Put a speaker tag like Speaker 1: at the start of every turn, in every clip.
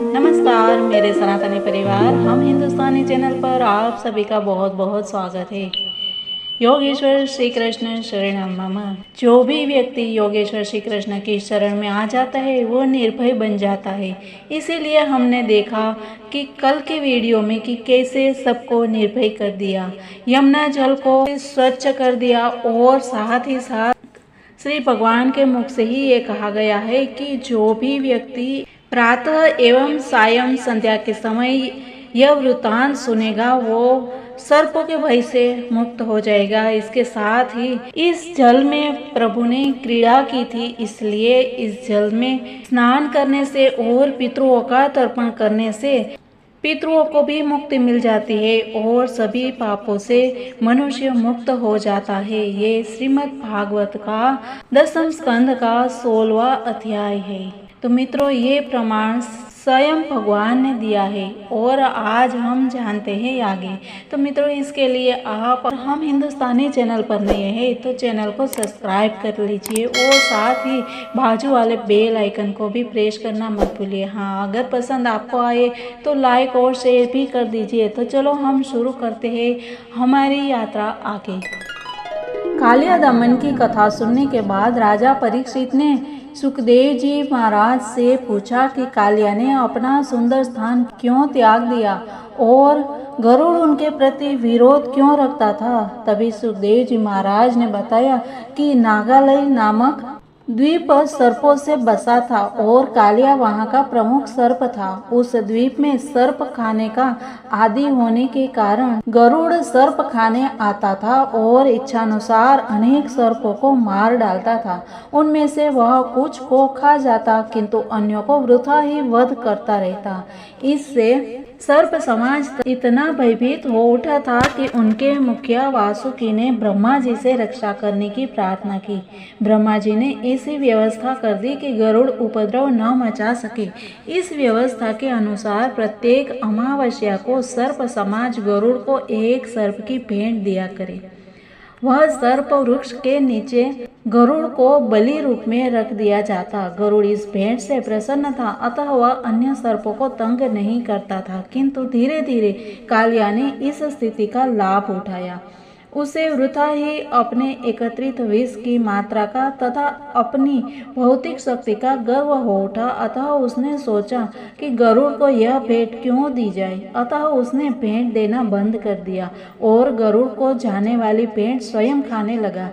Speaker 1: नमस्कार मेरे सनातनी परिवार, हम हिंदुस्तानी चैनल पर आप सभी का बहुत बहुत स्वागत है। योगेश्वर श्री कृष्ण शरणम मम। जो भी व्यक्ति योगेश्वर श्री कृष्ण की शरण में आ जाता है वो निर्भय बन जाता है। इसीलिए हमने देखा कि कल के वीडियो में कि कैसे सबको निर्भय कर दिया, यमुना जल को स्वच्छ कर दिया और साथ ही साथ श्री भगवान के मुख से ही ये कहा गया है कि जो भी व्यक्ति प्रातः एवं सायं संध्या के समय यह वृत्तांत सुनेगा वो सर्पों के भय से मुक्त हो जाएगा। इसके साथ ही इस जल में प्रभु ने क्रीड़ा की थी, इसलिए इस जल में स्नान करने से और पितरों का तर्पण करने से पितरों को भी मुक्ति मिल जाती है और सभी पापों से मनुष्य मुक्त हो जाता है। ये श्रीमद् भागवत का 10वें स्कंद का 16वां अध्याय है। तो मित्रों, ये प्रमाण स्वयं भगवान ने दिया है और आज हम जानते हैं आगे। तो मित्रों, इसके लिए आप हम हिंदुस्तानी चैनल पर नए हैं तो चैनल को सब्सक्राइब कर लीजिए और साथ ही बाजू वाले बेल आइकन को भी प्रेस करना मत भूलिए। हाँ, अगर पसंद आपको आए तो लाइक और शेयर भी कर दीजिए। तो चलो हम शुरू करते हैं हमारी यात्रा आगे। कालिया दमन की कथा सुनने के बाद राजा परीक्षित ने सुखदेव जी महाराज से पूछा कि कालिया ने अपना सुंदर स्थान क्यों त्याग दिया और गरुड़ उनके प्रति विरोध क्यों रखता था। तभी सुखदेव जी महाराज ने बताया कि नागालय नामक द्वीप सर्पों से बसा था और कालिया वहां का प्रमुख सर्प था। उस द्वीप में सर्प खाने का आदि होने के कारण गरुड़ सर्प खाने आता था और इच्छानुसार अनेक सर्पों को मार डालता था। उनमें से वह कुछ को खा जाता किंतु अन्यों को वृथा ही वध करता रहता। इससे सर्प समाज इतना भयभीत हो उठा था कि उनके मुखिया वासुकी ने ब्रह्मा जी से रक्षा करने की प्रार्थना की। ब्रह्मा जी ने ऐसी व्यवस्था कर दी कि गरुड़ उपद्रव न मचा सके। इस व्यवस्था के अनुसार प्रत्येक अमावस्या को सर्प समाज गरुड़ को एक सर्प की भेंट दिया करे। वह सर्प वृक्ष के नीचे गरुड़ को बलि रूप में रख दिया जाता। गरुड़ इस भेंट से प्रसन्न था, अतः वह अन्य सर्पों को तंग नहीं करता था। किंतु धीरे धीरे कालिया ने इस स्थिति का लाभ उठाया। उसे वृथा ही अपने एकत्रित विष की मात्रा का तथा अपनी भौतिक शक्ति का गर्व हो उठा। अतः उसने सोचा कि गरुड़ को यह भेंट क्यों दी जाए। अतः उसने भेंट देना बंद कर दिया और गरुड़ को जाने वाली भेंट स्वयं खाने लगा।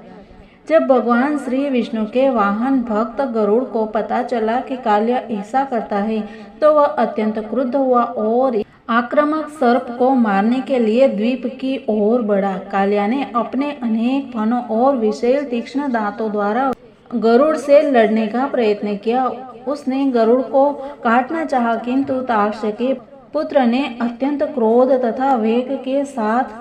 Speaker 1: जब भगवान श्री विष्णु के वाहन भक्त गरुड़ को पता चला कि कालिया ऐसा करता है तो वह अत्यंत क्रुद्ध हुआ और आक्रामक सर्प को मारने के लिए द्वीप की ओर बढ़ा। कालिया ने अपने अनेक फनों और विशेष तीक्ष्ण दांतों द्वारा गरुड़ से लड़ने का प्रयत्न किया। उसने गरुड़ को काटना चाहा किंतु ताक्ष के पुत्र ने अत्यंत क्रोध तथा वेग के साथ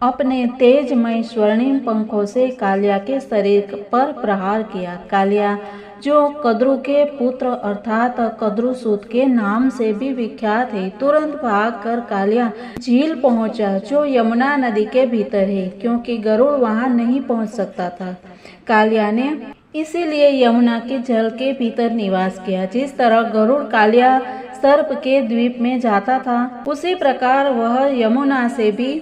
Speaker 1: अपने तेजमय स्वर्णिम पंखों से कालिया के शरीर पर प्रहार किया। कालिया, जो कद्रु के पुत्र अर्थात कद्रुसूत के नाम से भी विख्यात है, तुरंत भागकर कालिया झील पहुंचा जो यमुना नदी के भीतर है, क्योंकि गरुड़ वहां नहीं पहुंच सकता था। कालिया ने इसीलिए यमुना के जल के भीतर निवास किया। जिस तरह गरुड़ कालिया सर्प के द्वीप में जाता था उसी प्रकार वह यमुना से भी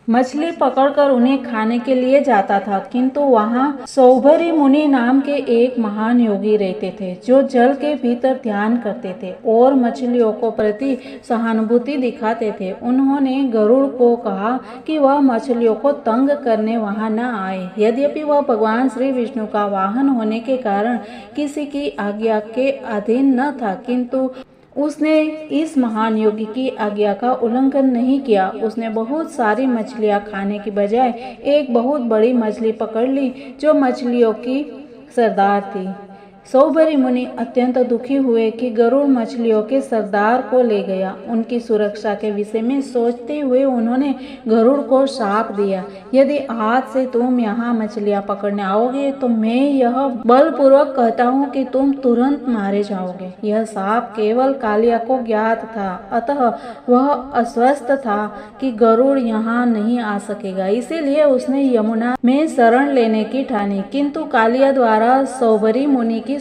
Speaker 1: मछली पकड़कर उन्हें खाने के लिए जाता था। किंतु वहां सौभरी मुनि नाम के एक महान योगी रहते थे जो जल के भीतर ध्यान करते थे और मछलियों को प्रति सहानुभूति दिखाते थे। उन्होंने गरुड़ को कहा कि वह मछलियों को तंग करने वहां न आए। यद्यपि वह भगवान श्री विष्णु का वाहन होने के कारण किसी की आज्ञा के अधीन न था, किंतु उसने इस महान योगी की आज्ञा का उल्लंघन नहीं किया। उसने बहुत सारी मछलियां खाने की बजाय एक बहुत बड़ी मछली पकड़ ली जो मछलियों की सरदार थी। सौभरी मुनि अत्यंत दुखी हुए कि गरुड़ मछलियों के सरदार को ले गया। उनकी सुरक्षा के विषय में सोचते हुए उन्होंने गरुड़ को शाप दिया, यदि आज से तुम यहाँ मछलियाँ पकड़ने आओगे तो मैं यह बलपूर्वक कहता हूँ कि तुम तुरंत मारे जाओगे। यह शाप केवल कालिया को ज्ञात था, अतः वह अस्वस्थ था कि गरुड़ यहाँ नहीं आ सकेगा। इसीलिए उसने यमुना में शरण लेने की ठानी, किंतु कालिया द्वारा सौभरी मुनि की